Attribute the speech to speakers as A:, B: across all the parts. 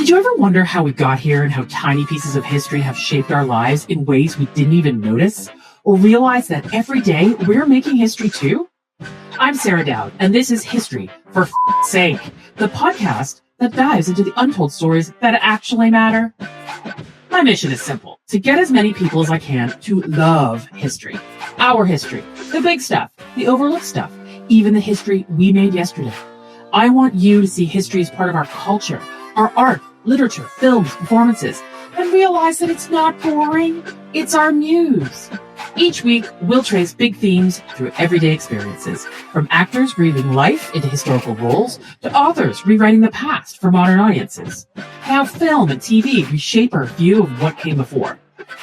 A: Did you ever wonder how we got here and how tiny pieces of history have shaped our lives in ways we didn't even notice? Or realize that every day we're making history too? I'm Sarah Dowd, and this is History for F***'s Sake, the podcast that dives into the untold stories that actually matter. My mission is simple: to get as many people as I can to love history. Our history. The big stuff. The overlooked stuff. Even the history we made yesterday. I want you to see history as part of our culture, our art, literature, films, performances, and realize that it's not boring. It's our muse. Each week, we'll trace big themes through everyday experiences, from actors breathing life into historical roles to authors rewriting the past for modern audiences. How film and TV reshape our view of what came before.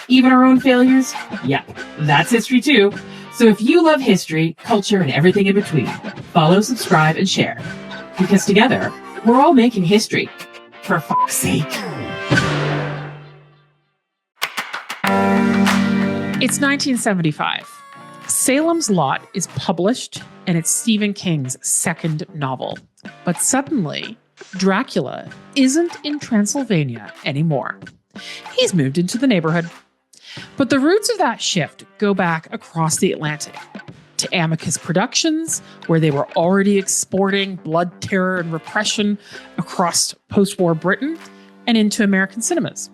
A: Even our own failures? Yep, that's history too. So if you love history, culture, and everything in between, follow, subscribe, and share. Because together, we're all making history. For f***'s sake. It's 1975. Salem's Lot is published, and it's Stephen King's second novel. But suddenly, Dracula isn't in Transylvania anymore. He's moved into the neighborhood. But the roots of that shift go back across the Atlantic to Amicus Productions, where they were already exporting blood, terror, and repression across post-war Britain and into American cinemas.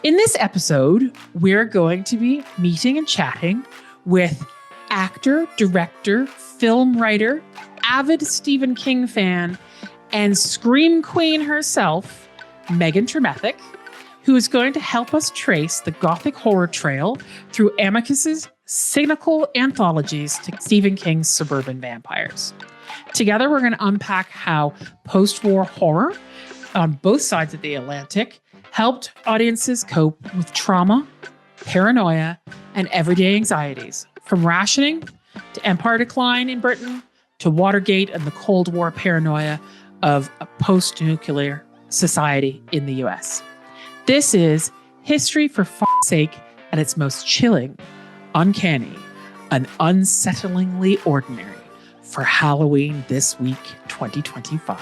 A: In this episode, we're going to be meeting and chatting with actor, director, film writer, avid Stephen King fan, and scream queen herself, Megan Tremethick, who is going to help us trace the Gothic horror trail through Amicus's cynical anthologies to Stephen King's suburban vampires. Together, we're going to unpack how post-war horror on both sides of the Atlantic helped audiences cope with trauma, paranoia, and everyday anxieties, from rationing to empire decline in Britain to Watergate and the Cold War paranoia of a post-nuclear society in the US. This is History for F***'s Sake at its most chilling, uncanny, and unsettlingly ordinary for Halloween this week, 2025.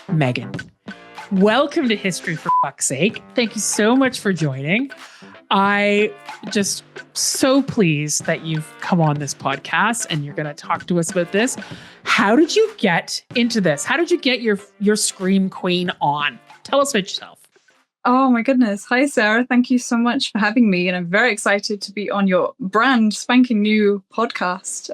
A: Megan, welcome to History for F***'s Sake. Thank you so much for joining. I just so pleased that you've come on this podcast and you're going to talk to us about this. How did you get into this? How did you get your scream queen on? Tell us about yourself.
B: Oh my goodness. Hi, Sarah. Thank you so much for having me. And I'm very excited to be on your brand spanking new podcast.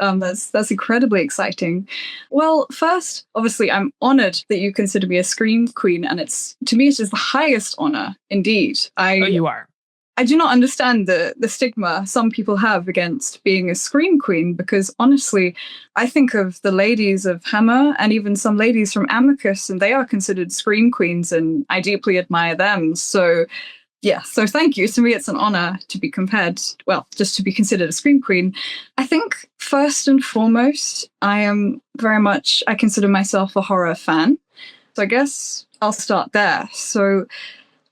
B: That's incredibly exciting. Well, first, obviously, I'm honored that you consider me a scream queen. And to me, it is the highest honor indeed.
A: You are.
B: I do not understand the stigma some people have against being a scream queen, because honestly, I think of the ladies of Hammer and even some ladies from Amicus, and they are considered scream queens, and I deeply admire them. So yeah, so thank you. To me, it's an honor to be just to be considered a scream queen. I think first and foremost, I consider myself a horror fan. So I guess I'll start there. So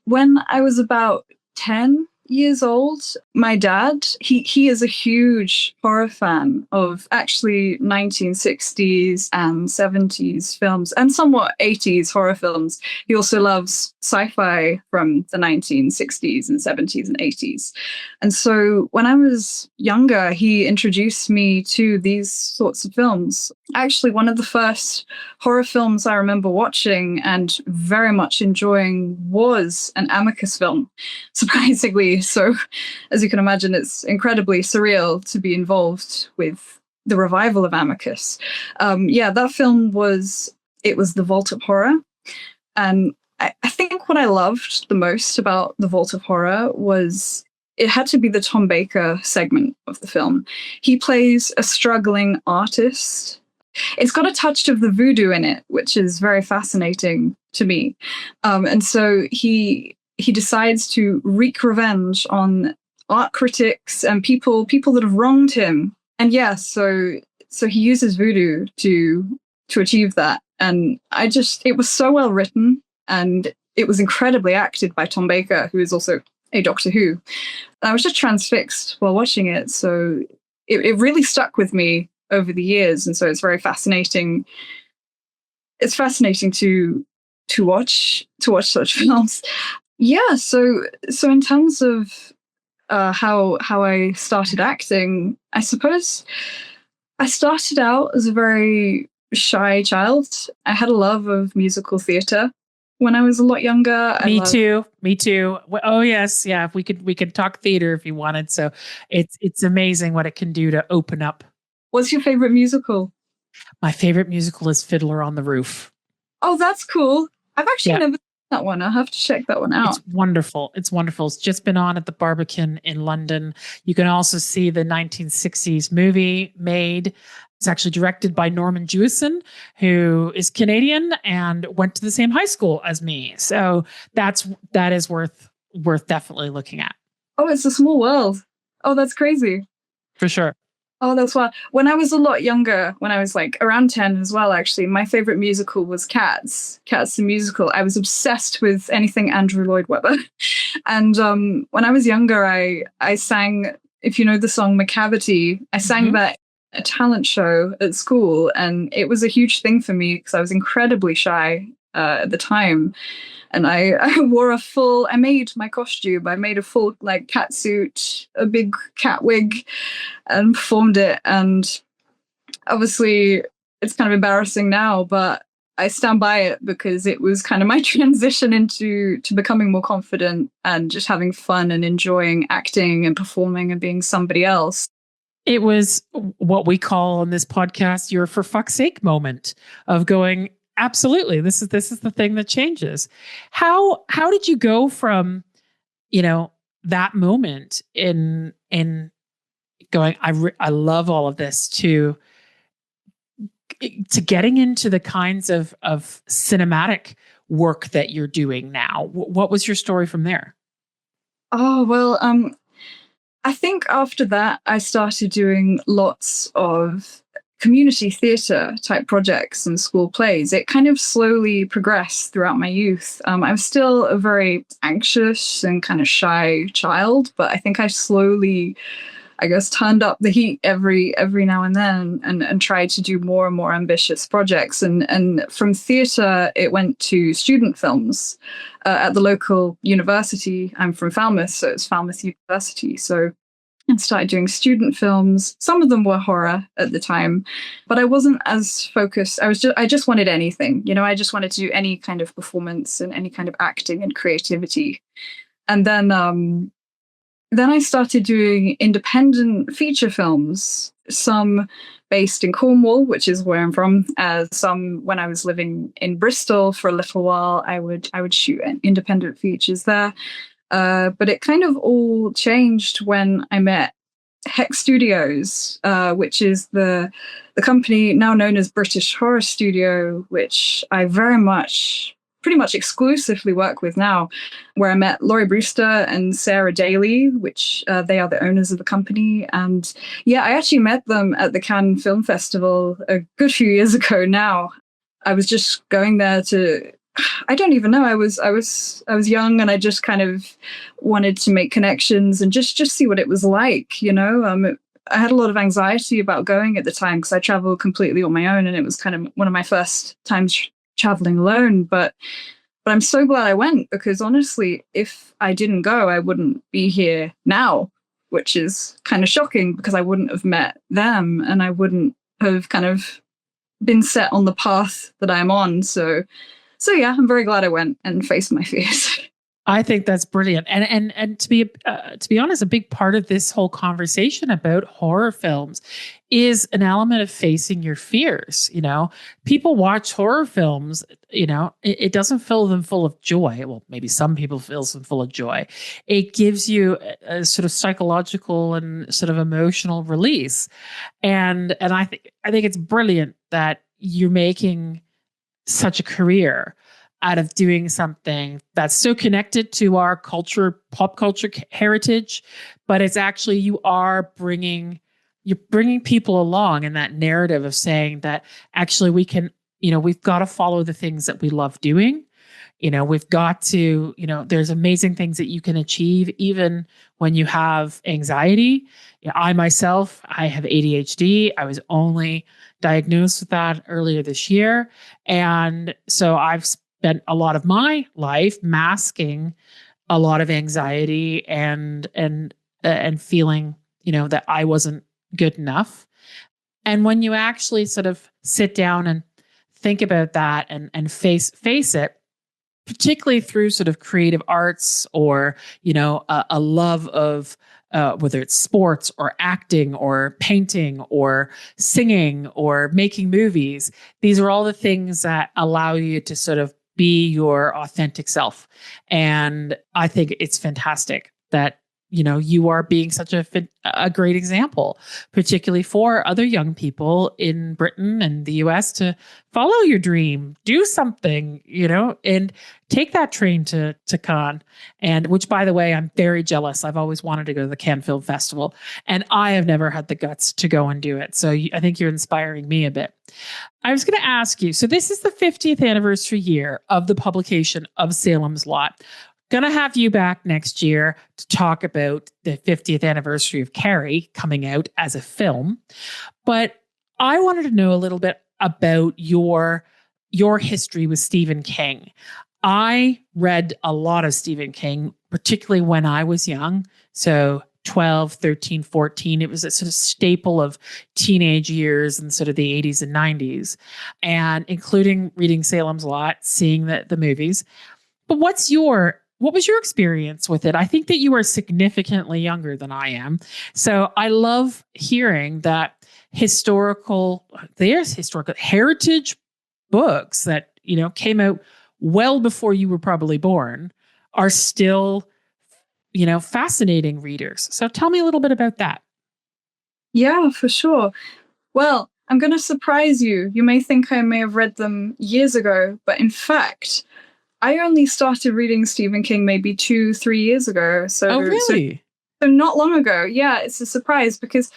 B: when I was about 10 years old, my dad, he is a huge horror fan of actually 1960s and 70s films and somewhat 80s horror films. He also loves sci-fi from the 1960s and 70s and 80s. And so when I was younger, he introduced me to these sorts of films. Actually, one of the first horror films I remember watching and very much enjoying was an Amicus film, surprisingly. So, as you can imagine, it's incredibly surreal to be involved with the revival of Amicus. That film was The Vault of Horror. And I think what I loved the most about The Vault of Horror was it had to be the Tom Baker segment of the film. He plays a struggling artist. It's got a touch of the voodoo in it, which is very fascinating to me. And so he decides to wreak revenge on art critics and people that have wronged him. And yeah, so he uses voodoo to achieve that. And it was so well written, and it was incredibly acted by Tom Baker, who is also a Doctor Who. And I was just transfixed while watching it. So it really stuck with me over the years. And so it's very fascinating. It's fascinating to watch such films. Yeah. So in terms of how I started acting, I suppose I started out as a very shy child. I had a love of musical theatre when I was a lot younger.
A: Me too. Oh yes, yeah. If we could talk theater if you wanted. So it's amazing what it can do to open up.
B: What's your favorite musical?
A: My favorite musical is Fiddler on the Roof.
B: Oh, that's cool. I've actually never seen that one. I'll have to check that one out.
A: It's wonderful. It's just been on at the Barbican in London. You can also see the 1960s movie made. It's actually directed by Norman Jewison, who is Canadian and went to the same high school as me. So that is worth definitely looking at.
B: Oh, it's a small world. Oh, that's crazy.
A: For sure.
B: Oh, that's wild. When I was a lot younger, when I was like around 10 as well, actually, my favorite musical was Cats. Cats the musical. I was obsessed with anything Andrew Lloyd Webber. And when I was younger, I sang, if you know the song Macavity, I sang that at a talent show at school. And it was a huge thing for me because I was incredibly shy at the time. And I made my costume. I made a full like cat suit, a big cat wig, and performed it. And obviously it's kind of embarrassing now, but I stand by it because it was kind of my transition into becoming more confident and just having fun and enjoying acting and performing and being somebody else.
A: It was what we call on this podcast your for fuck's sake moment of going, absolutely, this is the thing that changes. How did you go from, that moment in going, I love all of this to getting into the kinds of cinematic work that you're doing now? What was your story from there?
B: Oh, well, I think after that, I started doing lots of community theatre type projects and school plays. It kind of slowly progressed throughout my youth. I was still a very anxious and kind of shy child, but I think I slowly, turned up the heat every now and then and tried to do more and more ambitious projects. And from theatre, it went to student films at the local university. I'm from Falmouth, so it's Falmouth University. So and started doing student films. Some of them were horror at the time, but I wasn't as focused. I just wanted anything, I just wanted to do any kind of performance and any kind of acting and creativity. And then I started doing independent feature films, some based in Cornwall, which is where I'm from, some when I was living in Bristol for a little while, I would shoot independent features there. But it kind of all changed when I met Hex Studios, which is the company now known as British Horror Studio, which I pretty much exclusively work with now, where I met Laurie Brewster and Sarah Dowd, which they are the owners of the company. And yeah, I actually met them at the Cannes Film Festival a good few years ago now. I was just going there I don't even know. I was young and I just kind of wanted to make connections and just see what it was like, I had a lot of anxiety about going at the time because I traveled completely on my own and it was kind of one of my first times traveling alone. But I'm so glad I went because honestly, if I didn't go, I wouldn't be here now, which is kind of shocking because I wouldn't have met them and I wouldn't have kind of been set on the path that I'm on. So yeah, I'm very glad I went and faced my fears.
A: I think that's brilliant. And to be honest, a big part of this whole conversation about horror films is an element of facing your fears. People watch horror films, it doesn't fill them full of joy. Well, maybe some people fill them full of joy. It gives you a sort of psychological and sort of emotional release. And I think it's brilliant that you're making such a career out of doing something that's so connected to our culture, pop culture heritage, but it's actually you're bringing people along in that narrative of saying that actually we can, we've got to follow the things that we love doing. We've got to, there's amazing things that you can achieve even when you have anxiety. I myself, I have ADHD. I was only diagnosed with that earlier this year. And so I've spent a lot of my life masking a lot of anxiety and feeling, that I wasn't good enough. And when you actually sort of sit down and think about that and face it, particularly through sort of creative arts or, a love of whether it's sports or acting or painting or singing or making movies, these are all the things that allow you to sort of be your authentic self. And I think it's fantastic that you are being such a great example, particularly for other young people in Britain and the US to follow your dream, do something, and take that train to Cannes. And which, by the way, I'm very jealous. I've always wanted to go to the Cannes Film Festival, and I have never had the guts to go and do it. So I think you're inspiring me a bit. I was going to ask you, so this is the 50th anniversary year of the publication of Salem's Lot. Going to have you back next year to talk about the 50th anniversary of Carrie coming out as a film. But I wanted to know a little bit about your history with Stephen King. I read a lot of Stephen King, particularly when I was young. So 12, 13, 14, it was a sort of staple of teenage years in sort of the 80s and 90s, and including reading Salem's Lot, seeing the movies. But what was your experience with it? I think that you are significantly younger than I am. So I love hearing that there's historical heritage books that, came out well before you were probably born are still, fascinating readers. So tell me a little bit about that.
B: Yeah, for sure. Well, I'm going to surprise you. You may think I may have read them years ago, but in fact, I only started reading Stephen King maybe 2-3 years ago.
A: Oh, really?
B: So not long ago. Yeah, it's a surprise because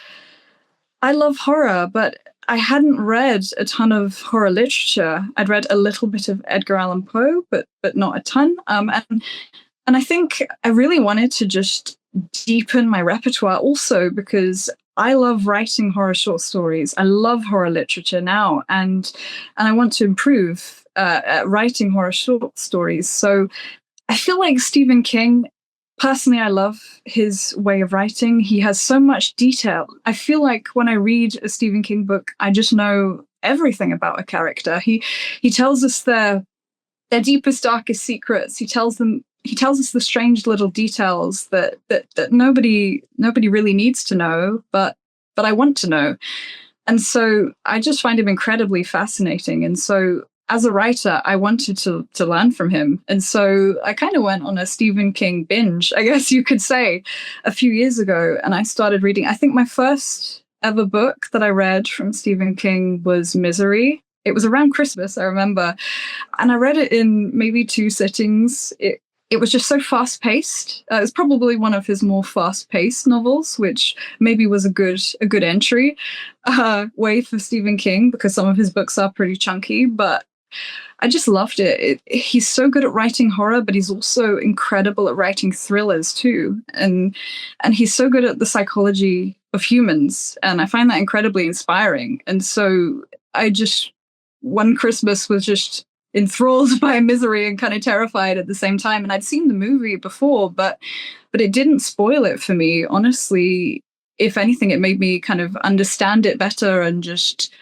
B: I love horror, but I hadn't read a ton of horror literature. I'd read a little bit of Edgar Allan Poe, but not a ton. And I think I really wanted to just deepen my repertoire also because I love writing horror short stories. I love horror literature now, and I want to improve at writing horror short stories. So I feel like Stephen King, personally, I love his way of writing. He has so much detail. I feel like when I read a Stephen King book, I just know everything about a character. He tells us their deepest, darkest secrets. He tells us the strange little details that nobody really needs to know, but I want to know. And so I just find him incredibly fascinating. And so as a writer, I wanted to learn from him. And so I kind of went on a Stephen King binge, I guess you could say, a few years ago. And I started reading, I think my first ever book that I read from Stephen King was Misery. It was around Christmas, I remember. And I read it in maybe 2 sittings. It was just so fast-paced. It was probably one of his more fast-paced novels, which maybe was a good entry way for Stephen King because some of his books are pretty chunky. But I just loved it. He's so good at writing horror, but he's also incredible at writing thrillers too. And he's so good at the psychology of humans, and I find that incredibly inspiring. And so one Christmas was just enthralled by Misery and kind of terrified at the same time. And I'd seen the movie before, but it didn't spoil it for me. Honestly, if anything, it made me kind of understand it better and just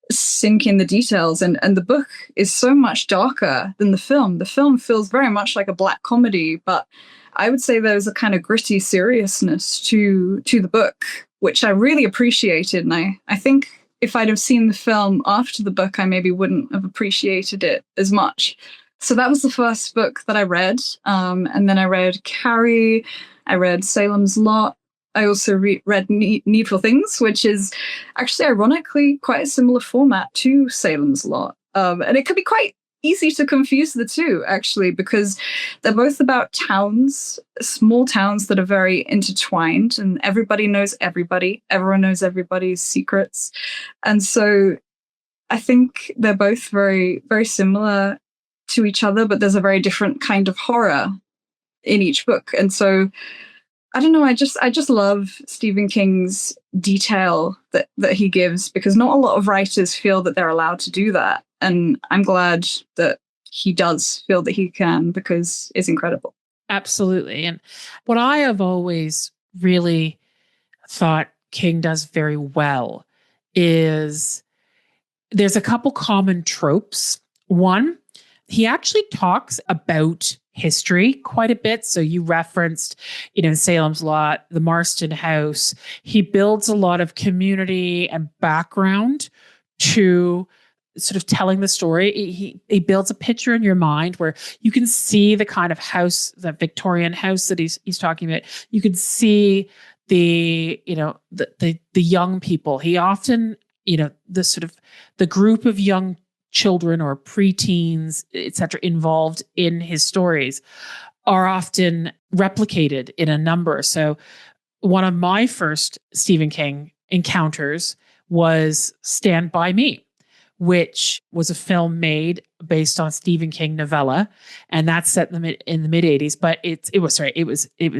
B: sink in the details. And the book is so much darker than the film. The film feels very much like a black comedy, but I would say there's a kind of gritty seriousness to the book, which I really appreciated. And I think if I'd have seen the film after the book, I maybe wouldn't have appreciated it as much. So that was the first book that I read. And then I read Carrie. I read Salem's Lot. I also read Needful Things, which is actually ironically quite a similar format to Salem's Lot. And it could be quite easy to confuse the two, actually, because they're both about towns, small towns that are very intertwined, and everybody knows everybody. Everyone knows everybody's secrets. And so I think they're both very, very similar to each other, but there's a very different kind of horror in each book. And so I don't know, I just love Stephen King's detail that he gives, because not a lot of writers feel that they're allowed to do that. And I'm glad that he does feel that he can, because it's incredible.
A: Absolutely. And what I have always really thought King does very well is there's a couple common tropes. One, he actually talks about history quite a bit. So you referenced, Salem's Lot, the Marston House. He builds a lot of community and background to sort of telling the story. He builds a picture in your mind where you can see the kind of house, the Victorian house that he's talking about. You can see the young people. He often, the sort of the group of young children or preteens, etc., involved in his stories are often replicated in a number. So one of my first Stephen King encounters was Stand By Me, which was a film made based on Stephen King novella, and that's set in the mid 80s. But it was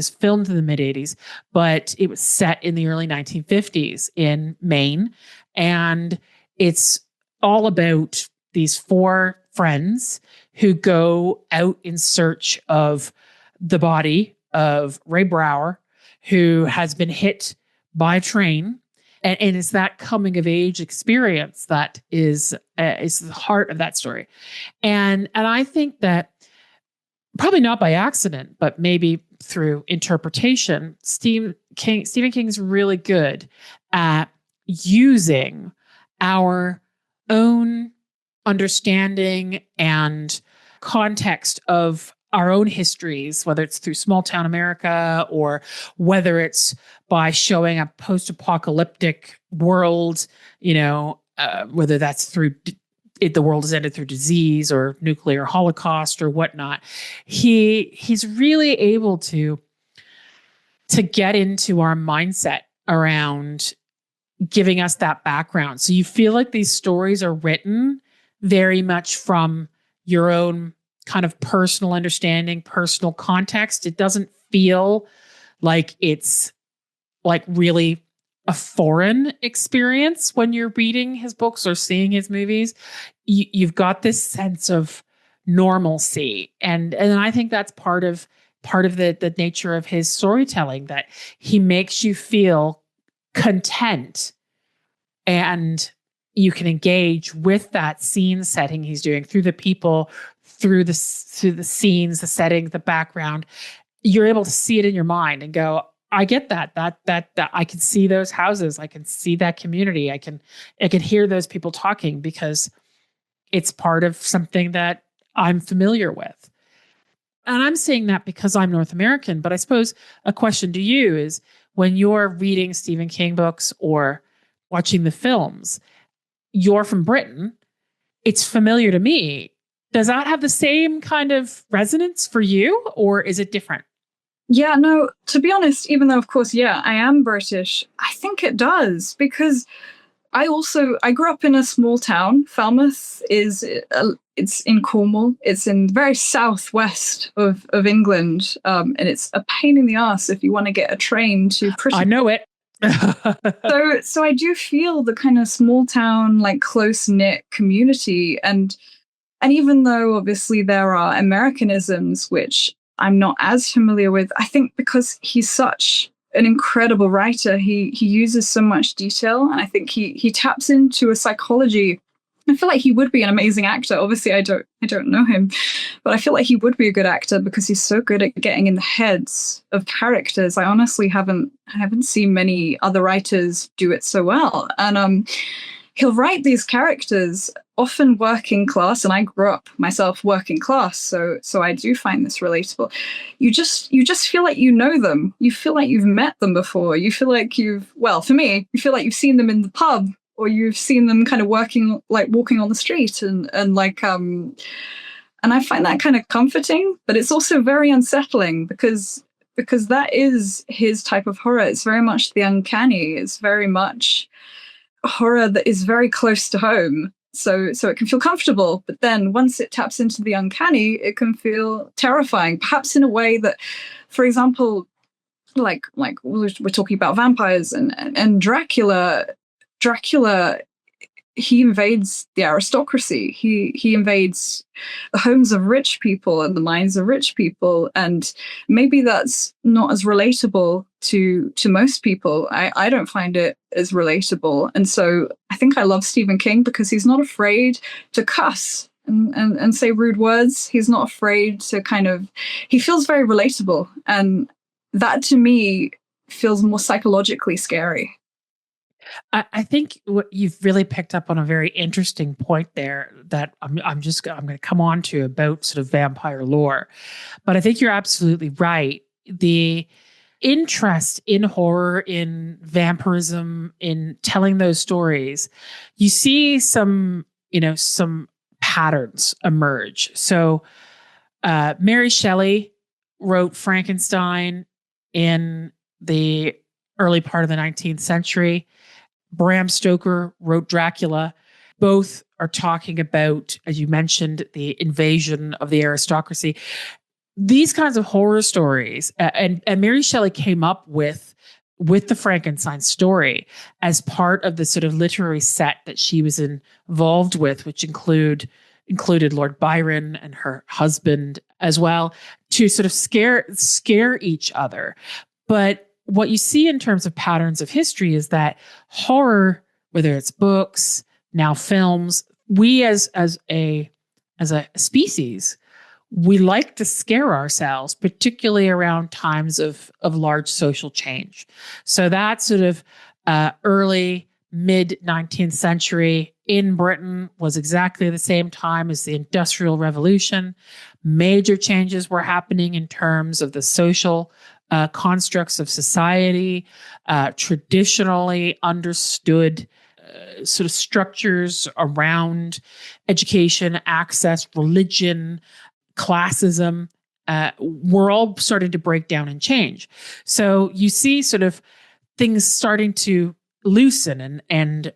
A: filmed in the mid 80s, but it was set in the early 1950s in Maine, and it's all about these four friends who go out in search of the body of Ray Brower, who has been hit by a train. And it's that coming of age experience that is the heart of that story. And I think that probably not by accident, but maybe through interpretation, Stephen King's really good at using our own understanding and context of our own histories, whether it's through small town America or whether it's by showing a post-apocalyptic world, whether that's through the world has ended through disease or nuclear holocaust or whatnot. He's really able to get into our mindset around giving us that background. So you feel like these stories are written very much from your own kind of personal understanding, personal context. It doesn't feel like it's like really a foreign experience when you're reading his books or seeing his movies. You've got this sense of normalcy. And I think that's part of the nature of his storytelling, that he makes you feel content and you can engage with that scene setting he's doing through the people, through the scenes, the setting, the background. You're able to see it in your mind and go, I get that I can see those houses. I can see that community. I can hear those people talking because it's part of something that I'm familiar with. And I'm saying that because I'm North American, but I suppose a question to you is, when you're reading Stephen King books or watching the films, you're from Britain, it's familiar to me. Does that have the same kind of resonance for you, or is it different?
B: Yeah, no, to be honest, even though, of course, yeah, I am British, I think it does, because I grew up in a small town. Falmouth it's in Cornwall. It's in the very southwest of England, and it's a pain in the ass if you want to get a train to pretty.
A: I know it.
B: So I do feel the kind of small town, like close-knit community. And even though obviously there are Americanisms, which I'm not as familiar with, I think because he's such an incredible writer, he uses so much detail, and I think he taps into a psychology. I feel like he would be an amazing actor. Obviously, I don't know him, but I feel like he would be a good actor because he's so good at getting in the heads of characters. I honestly haven't seen many other writers do it so well. And he'll write these characters, often working class, and I grew up myself working class, so I do find this relatable. You just feel like you know them. You feel like you've met them before. You feel like for me, you feel like you've seen them in the pub, or you've seen them kind of walking on the street, and I find that kind of comforting, but it's also very unsettling because that is his type of horror. It's very much the uncanny. It's very much horror that is very close to home. So it can feel comfortable, but then once it taps into the uncanny, it can feel terrifying, perhaps in a way that, for example, like we're talking about vampires and Dracula, he invades the aristocracy. He invades the homes of rich people and the minds of rich people. And maybe that's not as relatable to most people. I don't find it as relatable. And so I think I love Stephen King because he's not afraid to cuss and say rude words. He's not afraid to he feels very relatable. And that to me feels more psychologically scary.
A: I think what you've really picked up on a very interesting point there that I'm going to come on to about sort of vampire lore. But I think you're absolutely right. The interest in horror, in vampirism, in telling those stories, you see some patterns emerge. So Mary Shelley wrote Frankenstein in the early part of the 19th century. Bram Stoker wrote Dracula. Both are talking about, as you mentioned, the invasion of the aristocracy. These kinds of horror stories, and Mary Shelley came up with the Frankenstein story as part of the sort of literary set that she was involved with, which included Lord Byron and her husband as well, to sort of scare each other. But what you see in terms of patterns of history is that horror, whether it's books, now films, we as a species, we like to scare ourselves, particularly around times of large social change. So that sort of early, mid 19th century in Britain was exactly the same time as the Industrial Revolution. Major changes were happening in terms of the social constructs of society, traditionally understood sort of structures around education, access, religion, classism, were all starting to break down and change. So you see sort of things starting to loosen and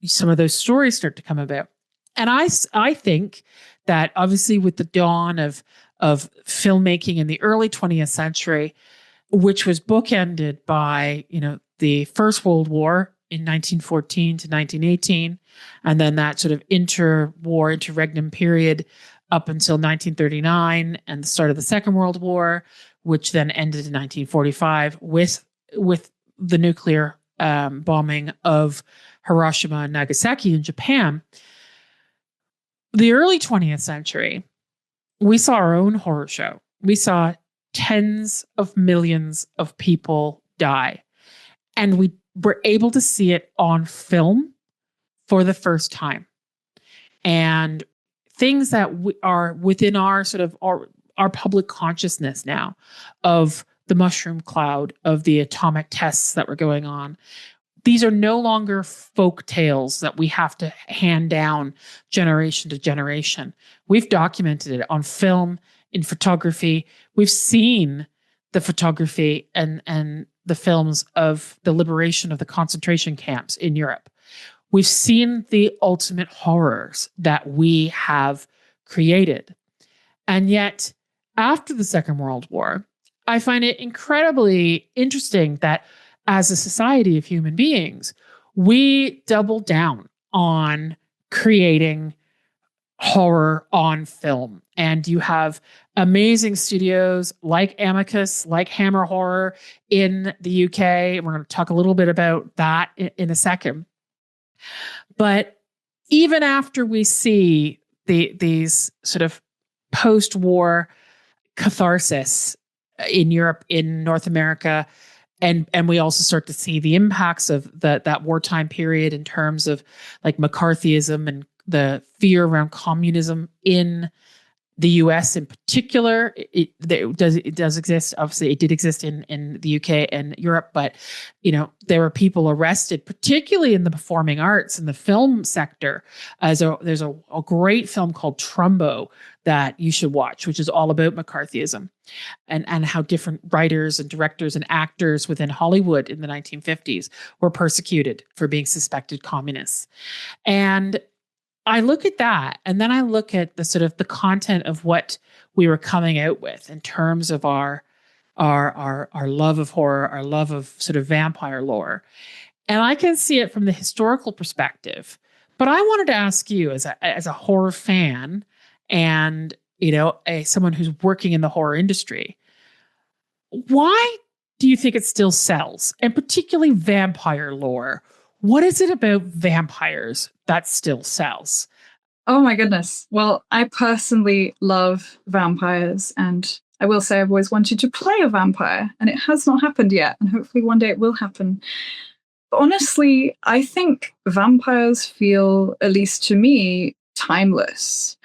A: some of those stories start to come about. And I think that obviously with the dawn of filmmaking in the early 20th century, which was bookended by, the First World War in 1914 to 1918, and then that sort of interregnum period up until 1939 and the start of the Second World War, which then ended in 1945 with the nuclear bombing of Hiroshima and Nagasaki in Japan. The early 20th century, we saw our own horror show. We saw tens of millions of people die. And we were able to see it on film for the first time. And things that are within our sort of our public consciousness now of the mushroom cloud, of the atomic tests that were going on. These are no longer folk tales that we have to hand down generation to generation. We've documented it on film, in photography. We've seen the photography and the films of the liberation of the concentration camps in Europe. We've seen the ultimate horrors that we have created. And yet, after the Second World War, I find it incredibly interesting that as a society of human beings, we double down on creating horror on film. And you have amazing studios like Amicus, like Hammer Horror in the UK. We're going to talk a little bit about that in a second. But even after we see these sort of post-war catharsis in Europe, in North America, and we also start to see the impacts of that wartime period in terms of like McCarthyism and the fear around communism in the US in particular. It does exist. Obviously, it did exist in the UK and Europe, but there were people arrested, particularly in the performing arts and the film sector. There's a great film called Trumbo that you should watch, which is all about McCarthyism and how different writers and directors and actors within Hollywood in the 1950s were persecuted for being suspected communists. And I look at that, and then I look at the sort of the content of what we were coming out with in terms of our love of horror, our love of sort of vampire lore. And I can see it from the historical perspective. But I wanted to ask you, as a horror fan, and someone who's working in the horror industry, why do you think it still sells? And particularly vampire lore. What is it about vampires that still sells?
B: Oh my goodness. Well, I personally love vampires, and I will say I've always wanted to play a vampire, and it has not happened yet, and hopefully one day it will happen. But honestly, I think vampires feel, at least to me, timeless.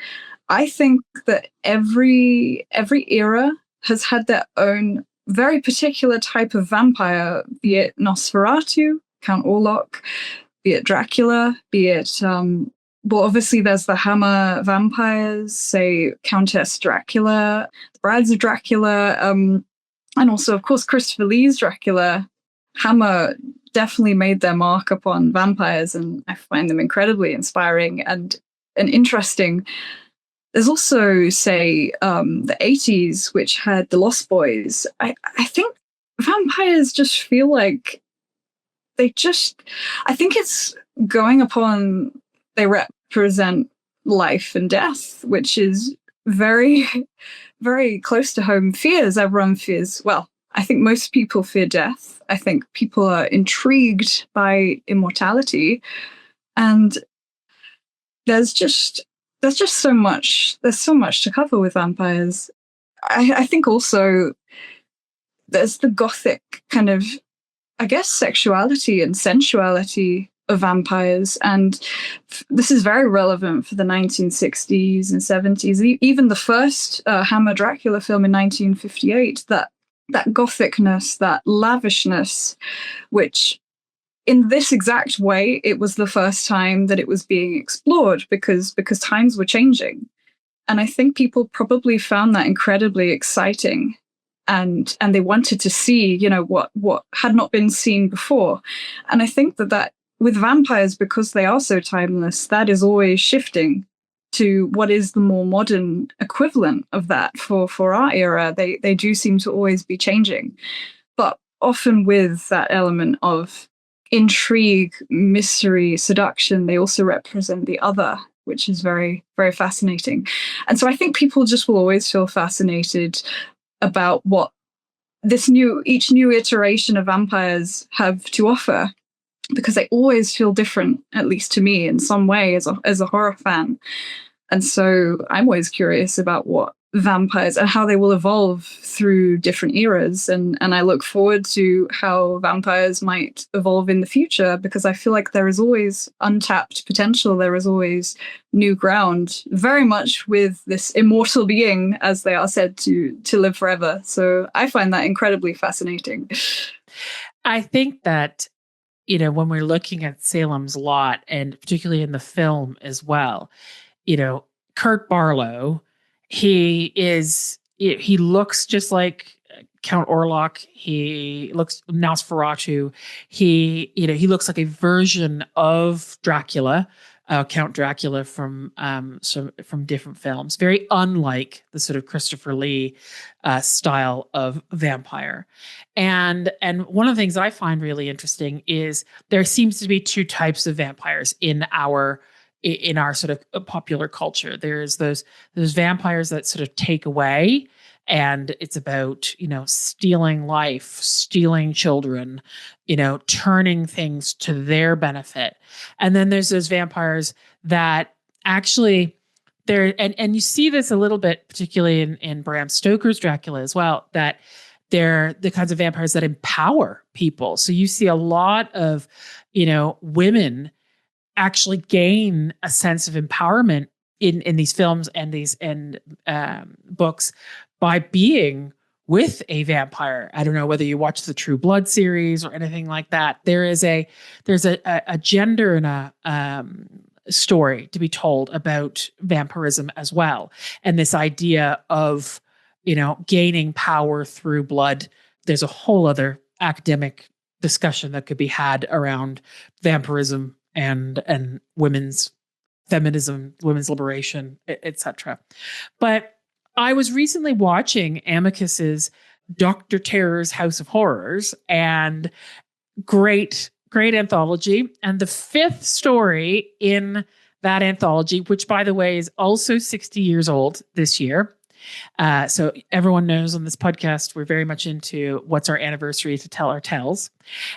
B: I think that every era has had their own very particular type of vampire, be it Nosferatu, Count Orlok, be it Dracula, be it well, obviously there's the Hammer vampires, say Countess Dracula, the Brides of Dracula, and also, of course, Christopher Lee's Dracula. Hammer definitely made their mark upon vampires, and I find them incredibly inspiring and interesting. There's also, say, the 80s, which had the Lost Boys. I think vampires just feel like I think it's going upon, they represent life and death, which is very, very close to home. Fears, everyone fears, well, I think most people fear death. I think people are intrigued by immortality. And there's just so much to cover with vampires. I think also there's the gothic kind of, I guess, sexuality and sensuality of vampires. And this is very relevant for the 1960s and 70s. Even the first Hammer Dracula film in 1958, that gothicness, that lavishness, which in this exact way, it was the first time that it was being explored because times were changing. And I think people probably found that incredibly exciting. And they wanted to see, what had not been seen before. And I think that with vampires, because they are so timeless, that is always shifting to what is the more modern equivalent of that for our era. They do seem to always be changing, but often with that element of intrigue, mystery, seduction. They also represent the other, which is very, very fascinating. And so I think people just will always feel fascinated about what each new iteration of vampires have to offer, because they always feel different, at least to me, in some way as a horror fan. And so I'm always curious about what vampires and how they will evolve through different eras. And I look forward to how vampires might evolve in the future, because I feel like there is always untapped potential. There is always new ground, very much with this immortal being, as they are said to live forever. So I find that incredibly fascinating.
A: I think that, when we're looking at Salem's Lot, and particularly in the film as well, Kurt Barlow, he looks just like Count Orlok. He looks Nosferatu. He looks like a version of Dracula, Count Dracula from different films. Very unlike the sort of Christopher Lee style of vampire. And one of the things I find really interesting is there seems to be two types of vampires in our sort of popular culture. There's those vampires that sort of take away, and it's about, stealing life, stealing children, turning things to their benefit. And then there's those vampires that actually and you see this a little bit, particularly in Bram Stoker's Dracula as well, that they're the kinds of vampires that empower people. So you see a lot of, women actually gain a sense of empowerment in these films and these books by being with a vampire. I don't know whether you watch the True Blood series or anything like that. There's a gender and a story to be told about vampirism as well, and this idea of gaining power through blood. There's a whole other academic discussion that could be had around vampirism and women's feminism, women's liberation, etc. But I was recently watching Amicus's Dr. Terror's House of Horrors, and great anthology. And the fifth story in that anthology, which by the way is also 60 years old this year. So everyone knows on this podcast, we're very much into what's our anniversary to tell our tales.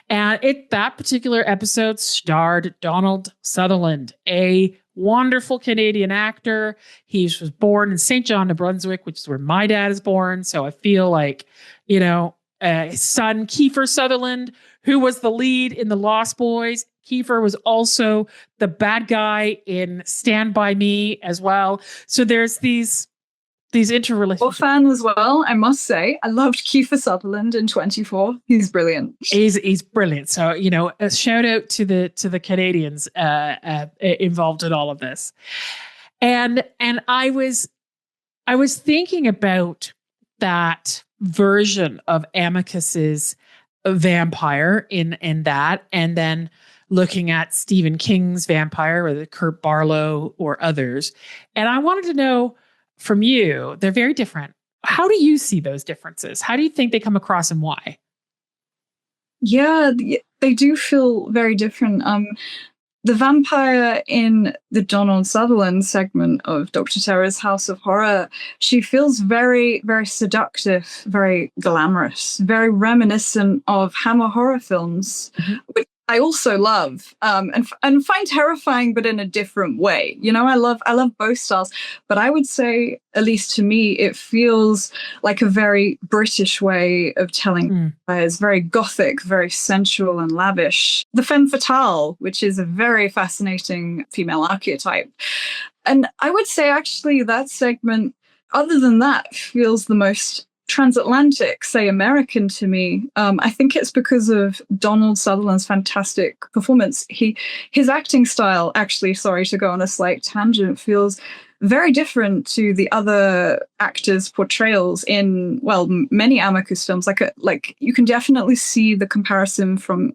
A: And that particular episode starred Donald Sutherland, a wonderful Canadian actor. He was born in St. John, New Brunswick, which is where my dad is born. So I feel like, his son, Kiefer Sutherland, who was the lead in The Lost Boys. Kiefer was also the bad guy in Stand By Me as well. So there's these interrelationships.
B: Fan as well, I must say. I loved Kiefer Sutherland in 24. He's brilliant.
A: He's brilliant. So, a shout out to the Canadians involved in all of this. And I was thinking about that version of Amicus's vampire in that, and then looking at Stephen King's vampire, whether Kurt Barlow or others. And I wanted to know from you, they're very different. How do you see those differences? How do you think they come across, and why?
B: Yeah, they do feel very different. The vampire in the Donald Sutherland segment of Dr. Terror's House of Horror, she feels very, very seductive, very glamorous, very reminiscent of Hammer horror films, which I also love and find terrifying, but in a different way. I love both styles, but I would say, at least to me, it feels like a very British way of telling. It's very gothic, very sensual and lavish. The femme fatale, which is a very fascinating female archetype. And I would say, actually, that segment, other than that, feels the most transatlantic, say American to me. I think it's because of Donald Sutherland's fantastic performance. His acting style, actually, sorry to go on a slight tangent, feels very different to the other actors' portrayals in, many Amicus films. Like you can definitely see the comparison from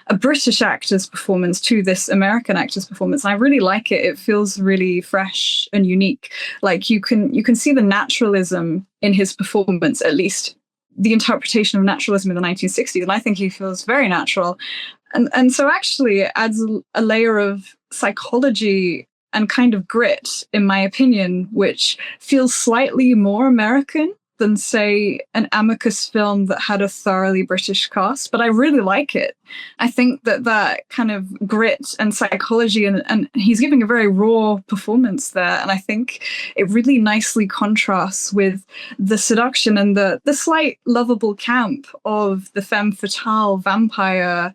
B: a British actor's performance to this American actor's performance. And I really like it. It feels really fresh and unique. Like you can see the naturalism in his performance, at least the interpretation of naturalism in the 1960s. And I think he feels very natural. And so actually it adds a layer of psychology and kind of grit, in my opinion, which feels slightly more American than, say, an Amicus film that had a thoroughly British cast. But I really like it. I think that kind of grit and psychology, and he's giving a very raw performance there. And I think it really nicely contrasts with the seduction and the slight lovable camp of the femme fatale vampire,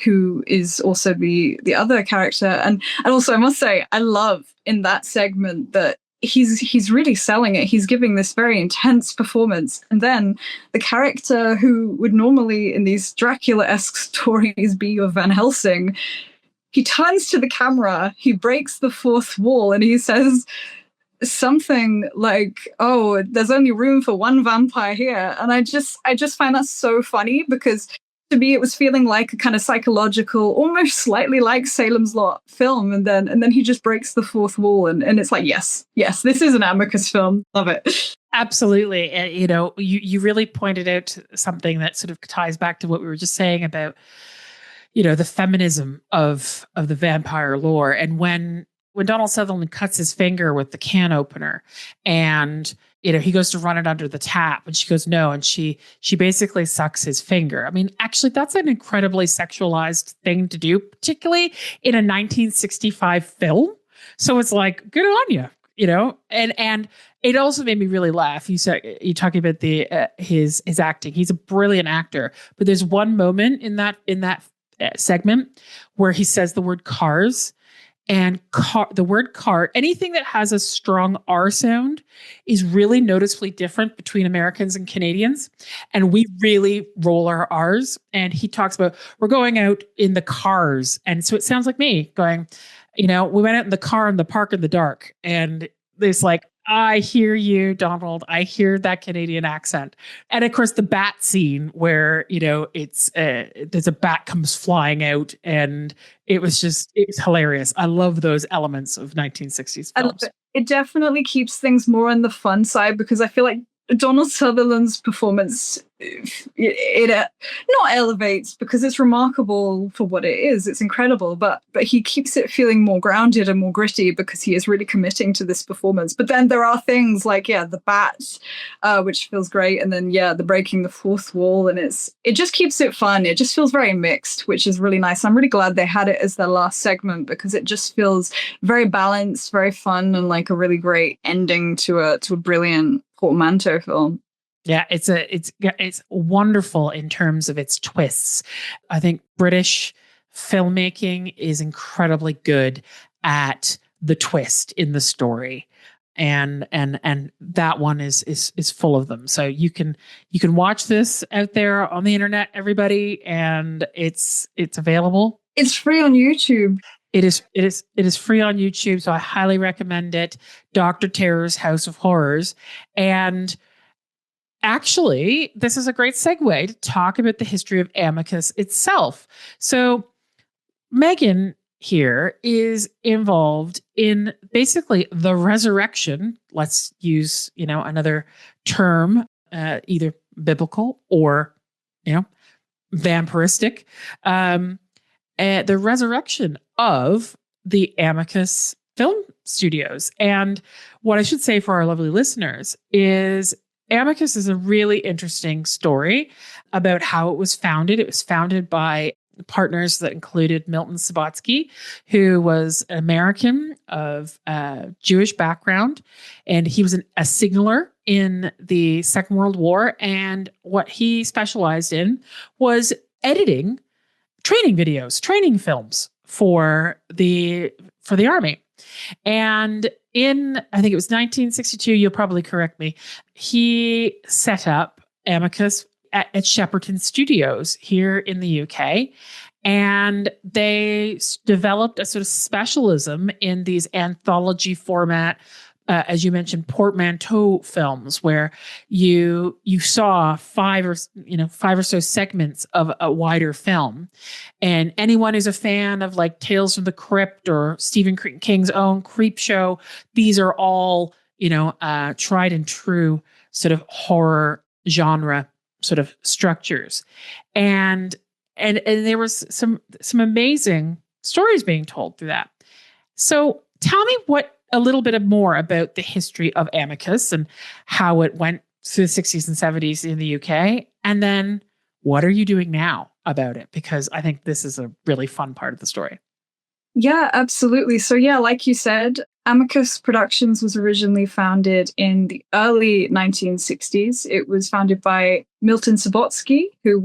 B: who is also the other character. And also, I must say, I love in that segment that he's really selling it. He's giving this very intense performance. And then the character who would normally in these Dracula-esque stories be your Van Helsing, he turns to the camera, he breaks the fourth wall, and he says something like, "Oh, there's only room for one vampire here." And I just find that so funny, because to me, it was feeling like a kind of psychological, almost slightly like Salem's Lot film. And then he just breaks the fourth wall. And it's like, yes, this is an Amicus film. Love it.
A: Absolutely. And, you really pointed out something that sort of ties back to what we were just saying about, the feminism of the vampire lore. And when Donald Sutherland cuts his finger with the can opener, and he goes to run it under the tap, and she goes, no. And she basically sucks his finger. I mean, actually, that's an incredibly sexualized thing to do, particularly in a 1965 film. So it's like, good on you, and it also made me really laugh. You talking about his acting. He's a brilliant actor, but there's one moment in that segment where he says the word cars. And the word car, anything that has a strong R sound, is really noticeably different between Americans and Canadians. And we really roll our R's. And he talks about, we're going out in the cars. And so it sounds like me going, we went out in the car in the park in the dark. And there's like I hear you, Donald. I hear that Canadian accent. And of course, the bat scene where, there's a bat comes flying out, and it's hilarious. I love those elements of 1960s
B: I love
A: films.
B: it. It definitely keeps things more on the fun side because I feel like Donald Sutherland's performance, it not elevates because it's remarkable for what it is. It's incredible, but he keeps it feeling more grounded and more gritty because he is really committing to this performance. But then there are things like the bats, which feels great, and then the breaking the fourth wall, and it just keeps it fun. It just feels very mixed, which is really nice. I'm really glad they had it as their last segment because it just feels very balanced, very fun, and like a really great ending to a brilliant portmanteau film.
A: Yeah, it's wonderful in terms of its twists. I think British filmmaking is incredibly good at the twist in the story. And that one is full of them. So you can watch this out there on the internet, everybody, and it's available.
B: It's free on YouTube.
A: It is free on YouTube, so I highly recommend it. Dr. Terror's House of Horrors. And actually, this is a great segue to talk about the history of Amicus itself. So Megan here is involved in basically the resurrection. Let's use, another term, either biblical or, vampiristic. The resurrection of the Amicus film studios. And what I should say for our lovely listeners is Amicus is a really interesting story about how it was founded. It was founded by partners that included Milton Subotsky, who was an American of Jewish background, and he was a signaler in the Second World War. And what he specialized in was editing training videos, training films for the army. And in, I think it was 1962, you'll probably correct me, he set up Amicus at Shepperton Studios here in the UK. And they developed a sort of specialism in these anthology format, as you mentioned, portmanteau films, where you saw five or so segments of a wider film. And anyone who's a fan of like Tales from the Crypt or Stephen King's own Creepshow, these are all tried and true sort of horror genre sort of structures, and there was some amazing stories being told through that. So tell me a little bit more about the history of Amicus and how it went through the 60s and 70s in the UK. And then what are you doing now about it? Because I think this is a really fun part of the story.
B: Yeah, absolutely. So like you said, Amicus Productions was originally founded in the early 1960s. It was founded by Milton Subotsky, he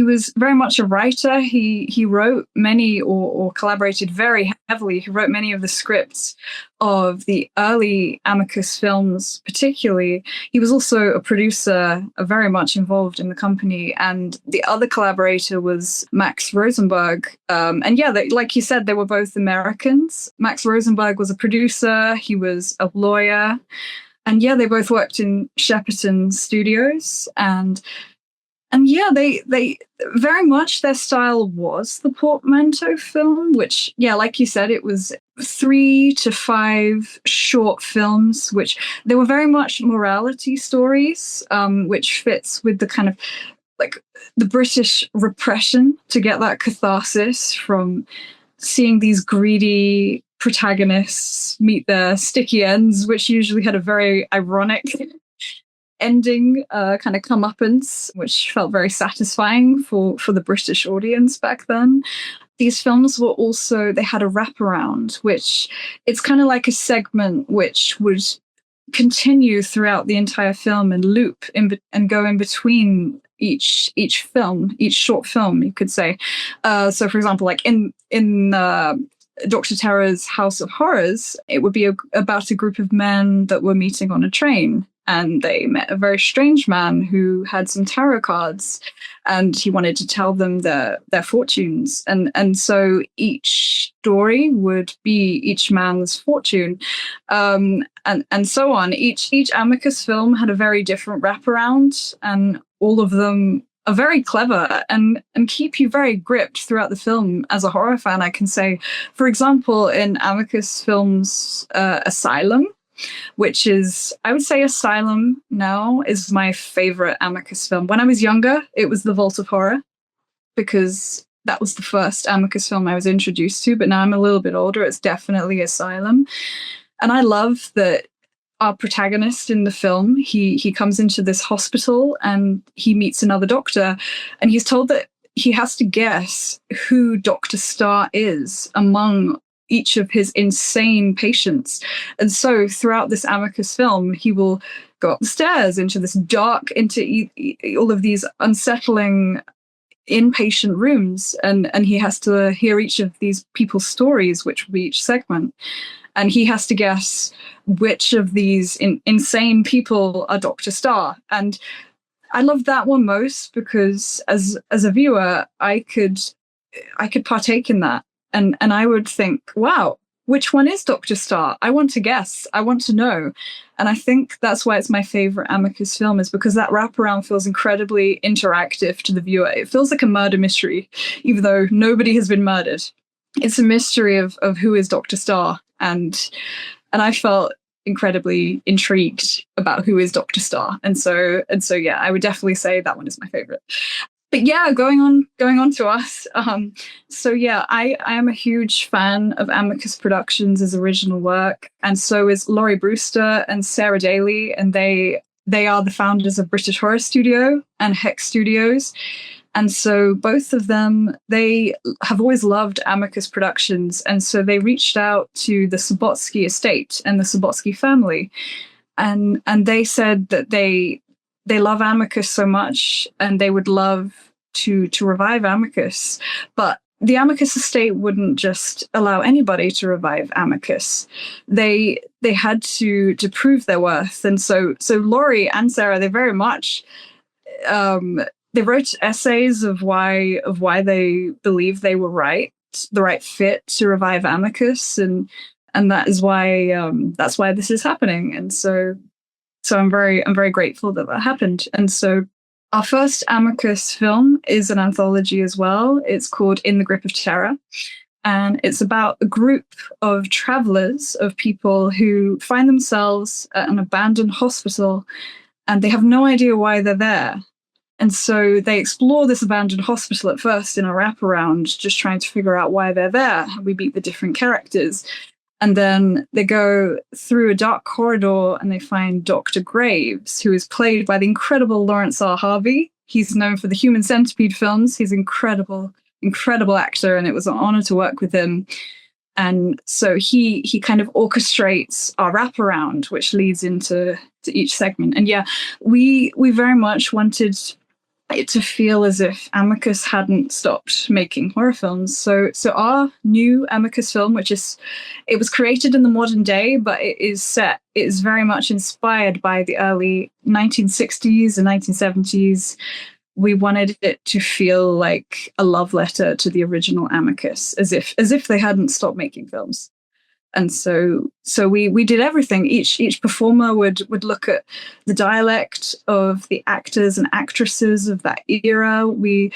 B: was very much a writer. He wrote many or collaborated very heavily. He wrote many of the scripts of the early Amicus films, particularly. He was also a producer, very much involved in the company. And the other collaborator was Max Rosenberg. Like you said, they were both Americans. Max Rosenberg was a producer. He was a lawyer. And they both worked in Shepperton Studios, and they very much, their style was the portmanteau film, which like you said, it was 3 to 5 short films, which they were very much morality stories, which fits with the kind of like the British repression to get that catharsis from seeing these greedy protagonists meet their sticky ends, which usually had a very ironic ending, kind of comeuppance, which felt very satisfying for the British audience back then. These films were also, they had a wraparound, which it's kind of like a segment which would continue throughout the entire film and loop and go in between each film, each short film, you could say. So for example, like in Dr. Terror's House of Horrors, it would be about a group of men that were meeting on a train. and they met a very strange man who had some tarot cards, and he wanted to tell them their fortunes. And so each story would be each man's fortune, and so on. Each Amicus film had a very different wraparound, and all of them are very clever and keep you very gripped throughout the film. As a horror fan, I can say, for example, in Amicus films, Asylum, which is, I would say Asylum now is my favorite Amicus film. When I was younger, it was The Vault of Horror, because that was the first Amicus film I was introduced to, but now I'm a little bit older, it's definitely Asylum. And I love that our protagonist in the film, he comes into this hospital and he meets another doctor, and he's told that he has to guess who Dr. Starr is among each of his insane patients. And so throughout this Amicus film, he will go up the stairs into this dark, into all of these unsettling inpatient rooms, and he has to hear each of these people's stories, which will be each segment. And he has to guess which of these insane people are Dr. Starr. And I loved that one most because as a viewer, I could partake in that. And I would think, wow, which one is Dr. Starr? I want to guess. I want to know. And I think that's why it's my favorite Amicus film, is because that wraparound feels incredibly interactive to the viewer. It feels like a murder mystery, even though nobody has been murdered. It's a mystery of who is Dr. Starr. And I felt incredibly intrigued about who is Dr. Starr. And so yeah, I would definitely say that one is my favorite. But yeah, going on to us. So yeah, I am a huge fan of Amicus Productions' original work, and so is Laurie Brewster and Sarah Daly, and they are the founders of British Horror Studio and Hex Studios. And so both of them, they have always loved Amicus Productions, and so they reached out to the Subotsky estate and the Subotsky family, and they said that they love Amicus so much and they would love to revive Amicus. But the Amicus estate wouldn't just allow anybody to revive Amicus. They had to prove their worth. And so Laurie and Sarah, they very much they wrote essays of why they believe they were the right fit to revive Amicus, and that is why that's why this is happening. And so I'm very grateful that happened. And so our first Amicus film is an anthology as well. It's called In the Grip of Terror. And it's about a group of travelers, of people who find themselves at an abandoned hospital and they have no idea why they're there. And so they explore this abandoned hospital at first in a wraparound, just trying to figure out why they're there. We meet the different characters. And then they go through a dark corridor and they find Dr. Graves, who is played by the incredible Lawrence R. Harvey. He's known for the Human Centipede films. He's an incredible actor, and it was an honor to work with him. And so he kind of orchestrates our wraparound, which leads into each segment. And yeah, we very much wanted it to feel as if Amicus hadn't stopped making horror films. So our new Amicus film, it was created in the modern day, but it is very much inspired by the early 1960s and 1970s. We wanted it to feel like a love letter to the original Amicus, as if they hadn't stopped making films. And so we did everything. Each performer would look at the dialect of the actors and actresses of that era. We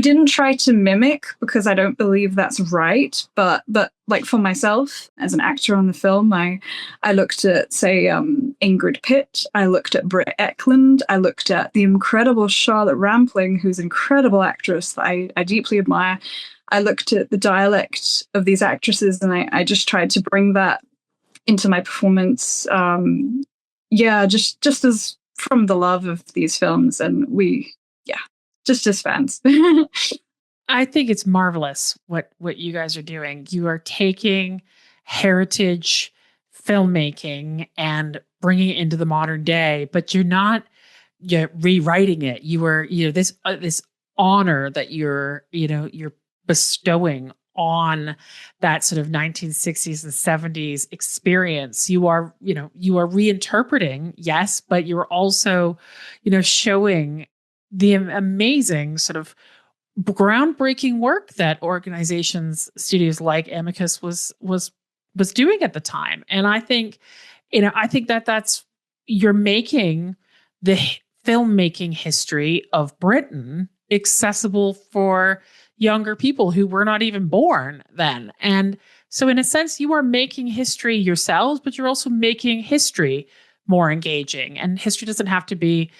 B: didn't try to mimic, because I don't believe that's right. But like for myself as an actor on the film, I looked at, say, Ingrid Pitt. I looked at Britt Eklund. I looked at the incredible Charlotte Rampling, who's an incredible actress that I deeply admire. I looked at the dialect of these actresses, and I just tried to bring that into my performance. Just as from the love of these films, and just as fans.
A: I think it's marvelous what you guys are doing. You are taking heritage filmmaking and bringing it into the modern day, but you're not rewriting it. You are, this honor that you're bestowing on that sort of 1960s and 70s experience. You are reinterpreting, yes, but you're also, showing the amazing sort of groundbreaking work that organizations, studios like Amicus was doing at the time. And I think, that's, you're making the filmmaking history of Britain accessible for younger people who were not even born then. And so in a sense, you are making history yourselves, but you're also making history more engaging. And history doesn't have to be,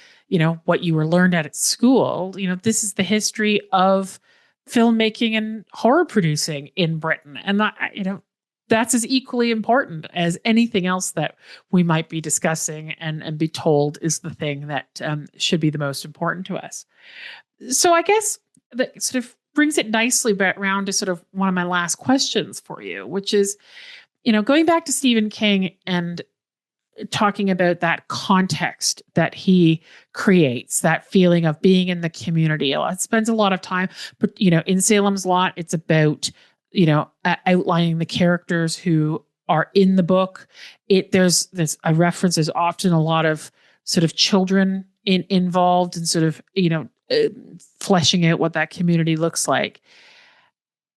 A: what you were learned at school. This is the history of filmmaking and horror producing in Britain. And that's as equally important as anything else that we might be discussing and be told is the thing that should be the most important to us. So I guess that sort of brings it nicely back around to sort of one of my last questions for you, which is, going back to Stephen King and talking about that context that he creates, that feeling of being in the community. It spends a lot of time, but, in Salem's Lot, it's about, outlining the characters who are in the book. There's a reference, there's often a lot of sort of children involved and sort of, fleshing out what that community looks like.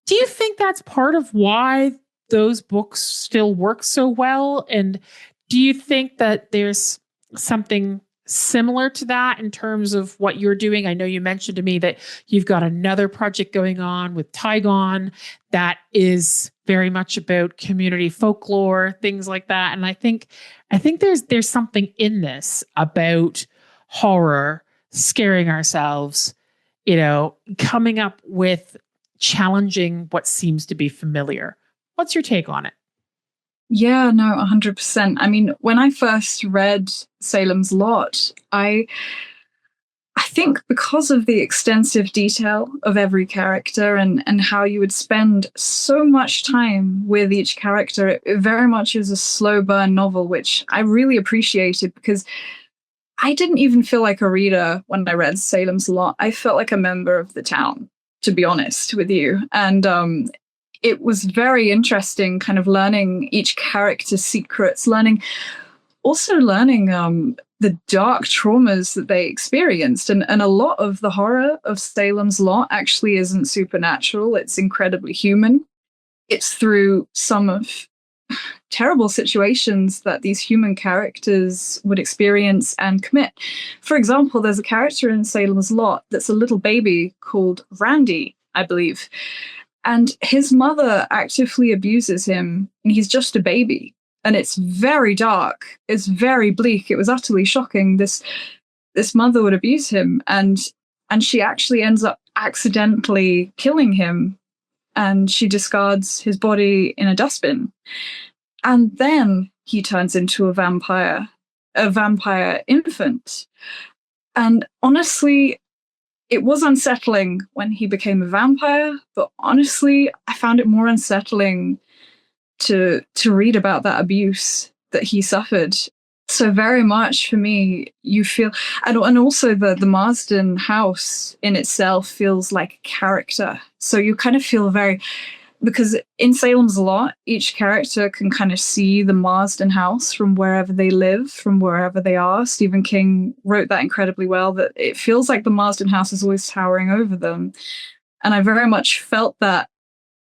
A: Do you think that's part of why those books still work so well? And do you think that there's something similar to that in terms of what you're doing? I know you mentioned to me that you've got another project going on with Tygon that is very much about community folklore, things like that. And I think there's something in this about horror, scaring ourselves, coming up with challenging what seems to be familiar. What's your take on it?
B: Yeah, no, 100%. I mean, when I first read Salem's Lot, I think because of the extensive detail of every character and how you would spend so much time with each character, it very much is a slow burn novel, which I really appreciated because I didn't even feel like a reader when I read Salem's Lot. I felt like a member of the town, to be honest with you. And it was very interesting kind of learning each character's secrets, learning the dark traumas that they experienced. And a lot of the horror of Salem's Lot actually isn't supernatural. It's incredibly human. It's through some of terrible situations that these human characters would experience and commit. For example, there's a character in Salem's Lot that's a little baby called Randy, I believe. And his mother actively abuses him, and he's just a baby. And it's very dark. It's very bleak. It was utterly shocking. This mother would abuse him, and she actually ends up accidentally killing him, and she discards his body in a dustbin. And then he turns into a vampire infant. And honestly, it was unsettling when he became a vampire, but honestly, I found it more unsettling to read about that abuse that he suffered. So very much for me, you feel, and also the Marsden house in itself feels like a character. So you kind of feel because in Salem's Lot, each character can kind of see the Marsden house from wherever they live, from wherever they are. Stephen King wrote that incredibly well, that it feels like the Marsden house is always towering over them. And I very much felt that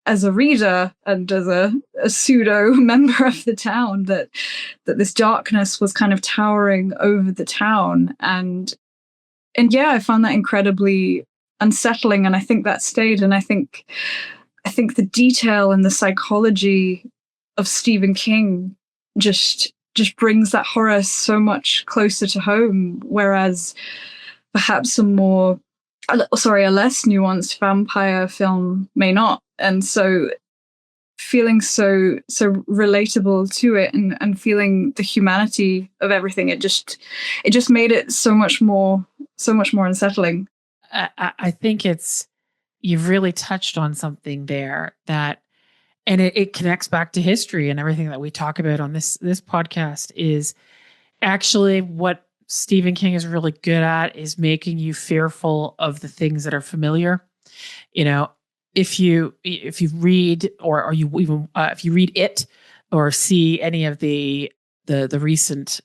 B: as a reader and as a pseudo member of the town, that this darkness was kind of towering over the town. And yeah, I found that incredibly unsettling. And I think that stayed. And I think the detail and the psychology of Stephen King just brings that horror so much closer to home, whereas perhaps a less nuanced vampire film may not. And so feeling so relatable to it and feeling the humanity of everything, it just made it so much more unsettling.
A: I think you've really touched on something there and it connects back to history and everything that we talk about on this podcast is actually what Stephen King is really good at is making you fearful of the things that are familiar. if you read or you even if you read it or see any of the recent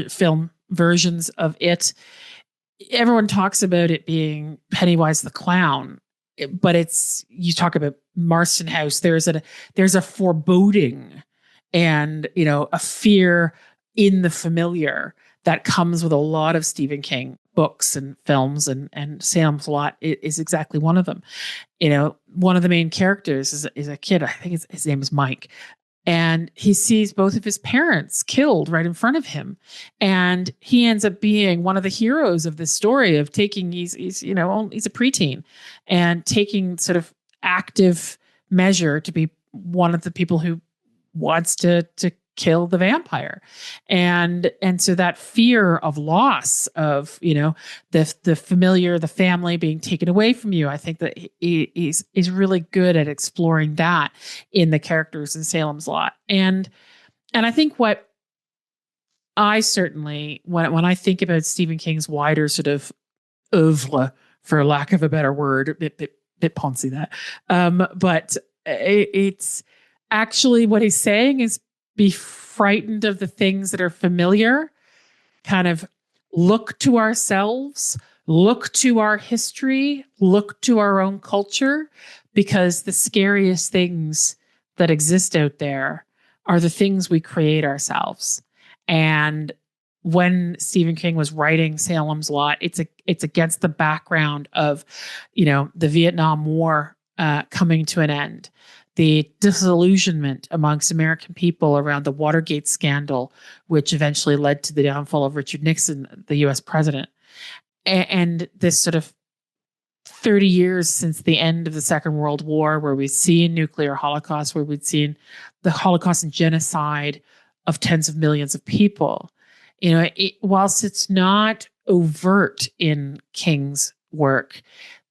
A: film versions of it, everyone talks about it being Pennywise the clown, but you talk about Marston House. There's a foreboding and a fear in the familiar that comes with a lot of Stephen King books and films, and Salem's Lot is exactly one of them. One of the main characters is a kid. I think his name is Mike. And he sees both of his parents killed right in front of him. And he ends up being one of the heroes of this story of taking, he's a preteen and taking sort of active measure to be one of the people who wants to kill the vampire. And so that fear of loss of, the familiar, the family being taken away from you, I think that he's really good at exploring that in the characters in Salem's Lot. And I think what I certainly, when I think about Stephen King's wider sort of oeuvre, for lack of a better word, a bit poncy that, but it's actually what he's saying is, be frightened of the things that are familiar, kind of look to ourselves, look to our history, look to our own culture, because the scariest things that exist out there are the things we create ourselves. And when Stephen King was writing Salem's Lot, it's against the background of, the Vietnam War coming to an end. The disillusionment amongst American people around the Watergate scandal, which eventually led to the downfall of Richard Nixon, the US president. And this sort of 30 years since the end of the Second World War, where we've seen nuclear holocaust, where we've seen the Holocaust and genocide of tens of millions of people. Whilst it's not overt in King's work,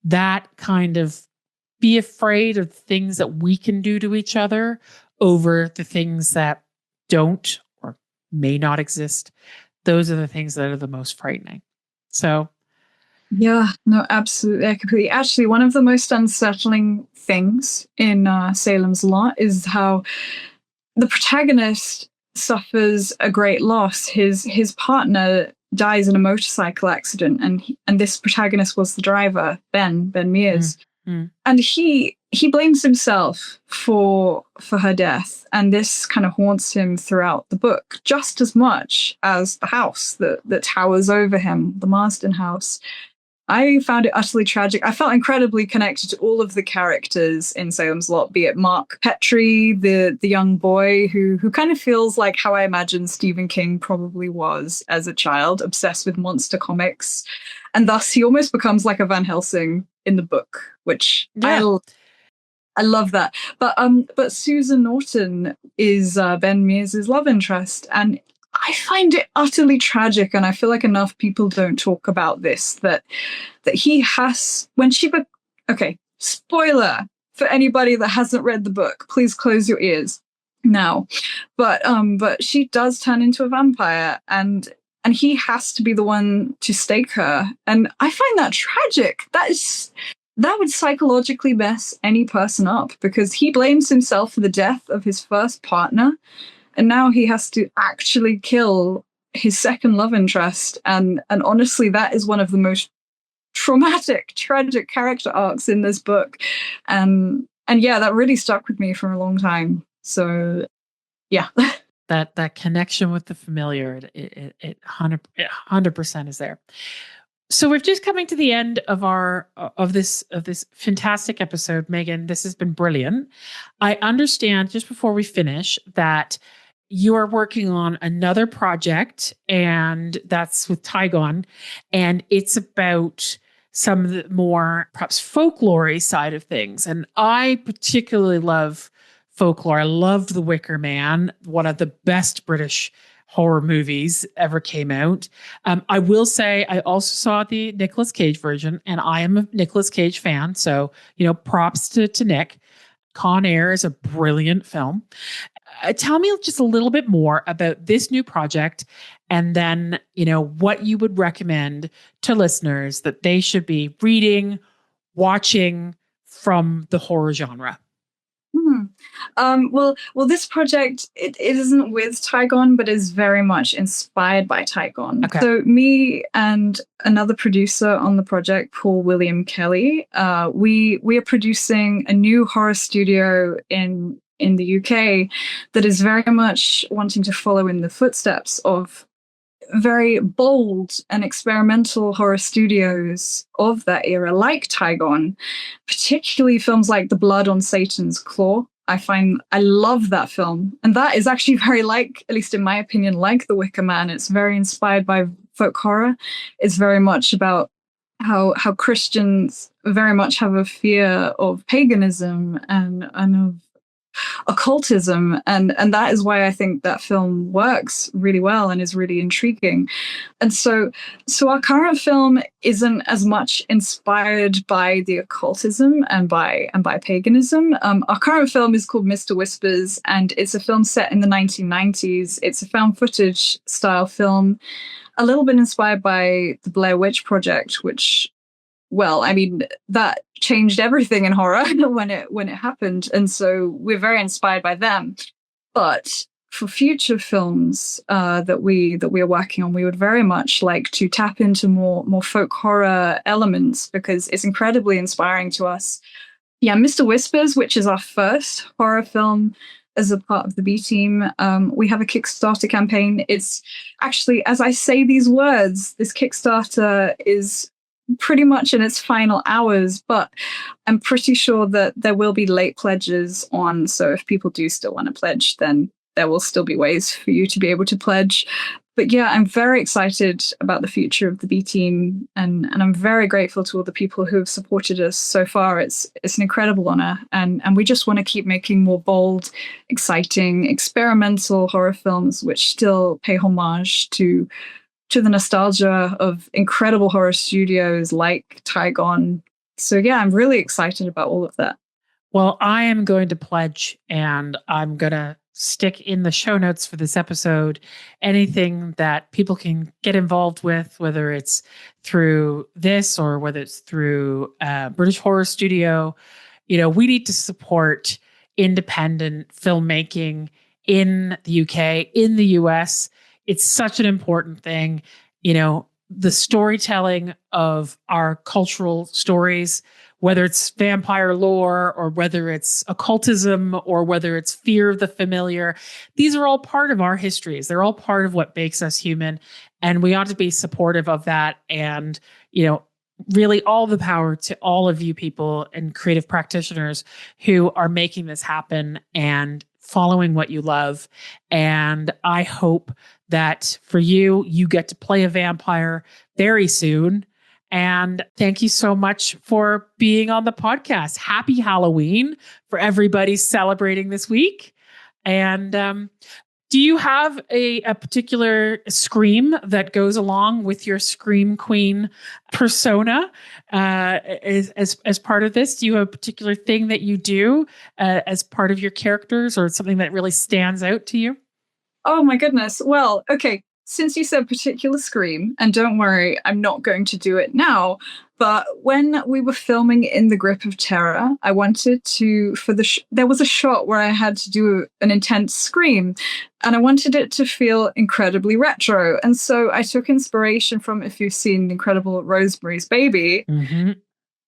A: that kind of be afraid of things that we can do to each other over the things that don't or may not exist. Those are the things that are the most frightening. So,
B: yeah, no, absolutely. I completely. Actually, one of the most unsettling things in Salem's Lot is how the protagonist suffers a great loss. His partner dies in a motorcycle accident, and this protagonist was the driver, Ben Mears. And he blames himself for her death, and this kind of haunts him throughout the book, just as much as the house that towers over him, the Marston house. I found it utterly tragic. I felt incredibly connected to all of the characters in Salem's Lot, be it Mark Petrie, the young boy who kind of feels like how I imagine Stephen King probably was as a child, obsessed with monster comics. And thus he almost becomes like a Van Helsing in the book, which I love that. But Susan Norton is Ben Mears' love interest, and I find it utterly tragic, and I feel like enough people don't talk about this, that he has, when she okay, spoiler for anybody that hasn't read the book, please close your ears now. But she does turn into a vampire, and he has to be the one to stake her. And I find that tragic. That would psychologically mess any person up, because he blames himself for the death of his first partner, and now he has to actually kill his second love interest. And honestly, that is one of the most traumatic, tragic character arcs in this book. And yeah, that really stuck with me for a long time. So yeah.
A: That connection with the familiar, it 100% is there. So we're just coming to the end of this fantastic episode, Megan. This has been brilliant. I understand, just before we finish, that you are working on another project, and that's with Tygon, and it's about some of the more perhaps folklore side of things. And I particularly love folklore. I loved The Wicker Man, one of the best British horror movies ever came out. I will say I also saw the Nicolas Cage version, and I am a Nicolas Cage fan. So, props to Nick. Con Air is a brilliant film. Tell me just a little bit more about this new project, and then, what you would recommend to listeners that they should be reading, watching, from the horror genre?
B: Well, this project, it isn't with Tygon, but is very much inspired by Tygon.
A: Okay.
B: So me and another producer on the project, Paul William Kelly, we are producing a new horror studio in the UK that is very much wanting to follow in the footsteps of very bold and experimental horror studios of that era, like Tygon, particularly films like The Blood on Satan's Claw. I love that film. And that is actually very like, at least in my opinion, like The Wicker Man. It's very inspired by folk horror. It's very much about how Christians very much have a fear of paganism and of occultism, and that is why I think that film works really well and is really intriguing. And so our current film isn't as much inspired by the occultism and by paganism. Our current film is called Mr. Whispers, and it's a film set in the 1990s. It's a found footage style film, a little bit inspired by the Blair Witch Project, which, well, I mean, that changed everything in horror when it happened. And so we're very inspired by them. But for future films that we are working on, we would very much like to tap into more folk horror elements, because it's incredibly inspiring to us. Yeah, Mr. Whispers, which is our first horror film as a part of the B team, we have a Kickstarter campaign. It's actually, as I say these words, this Kickstarter is pretty much in its final hours, but I'm pretty sure that there will be late pledges on. So if people do still want to pledge, then there will still be ways for you to be able to pledge. But yeah, I'm very excited about the future of the B team, and I'm very grateful to all the people who have supported us so far. It's an incredible honor, and we just want to keep making more bold, exciting, experimental horror films which still pay homage to the nostalgia of incredible horror studios like Tygon. So yeah, I'm really excited about all of that.
A: Well, I am going to pledge, and I'm going to stick in the show notes for this episode anything that people can get involved with, whether it's through this or whether it's through British Horror Studio. You know, we need to support independent filmmaking in the UK, in the US. It's such an important thing. You know, the storytelling of our cultural stories, whether it's vampire lore or whether it's occultism or whether it's fear of the familiar, these are all part of our histories. They're all part of what makes us human. And we ought to be supportive of that. And, you know, really all the power to all of you people and creative practitioners who are making this happen and following what you love. And I hope that for you, you get to play a vampire very soon. And thank you so much for being on the podcast. Happy Halloween for everybody celebrating this week. And do you have a particular scream that goes along with your Scream Queen persona as part of this? Do you have a particular thing that you do as part of your characters, or something that really stands out to you?
B: Oh my goodness. Well, okay. Since you said particular scream, and don't worry, I'm not going to do it now, but when we were filming In the Grip of Terror, I wanted to, there was a shot where I had to do an intense scream, and I wanted it to feel incredibly retro. And so I took inspiration from, if you've seen Incredible Rosemary's Baby,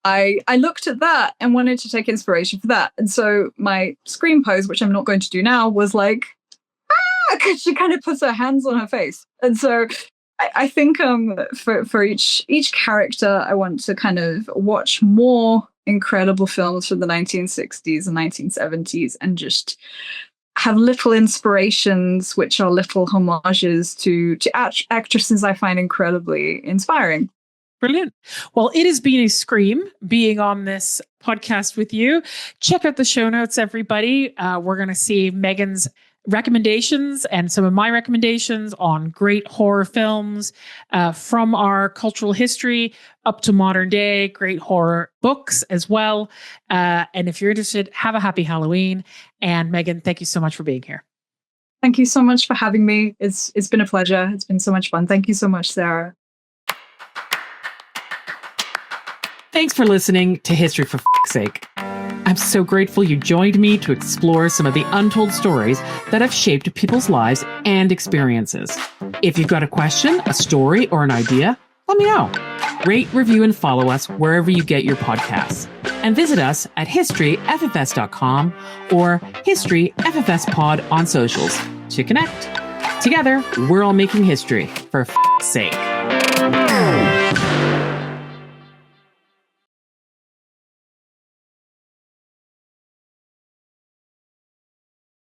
B: I looked at that and wanted to take inspiration for that. And so my scream pose, which I'm not going to do now, was like, because she kind of puts her hands on her face. And so I think for each character, I want to kind of watch more incredible films from the 1960s and 1970s and just have little inspirations, which are little homages to actresses I find incredibly inspiring.
A: Brilliant. Well, it has been a scream being on this podcast with you. Check out the show notes, everybody. We're going to see Megan's recommendations and some of my recommendations on great horror films from our cultural history up to modern day, great horror books as well. And if you're interested, have a happy Halloween. And Megan, thank you so much for being here.
B: Thank you so much for having me. It's been a pleasure. It's been so much fun. Thank you so much, Sarah.
A: Thanks for listening to History for F***'s Sake. I'm so grateful you joined me to explore some of the untold stories that have shaped people's lives and experiences. If you've got a question, a story, or an idea, let me know. Rate, review, and follow us wherever you get your podcasts. And visit us at historyffs.com or historyffspod on socials to connect. Together, we're all making history, for f***'s sake.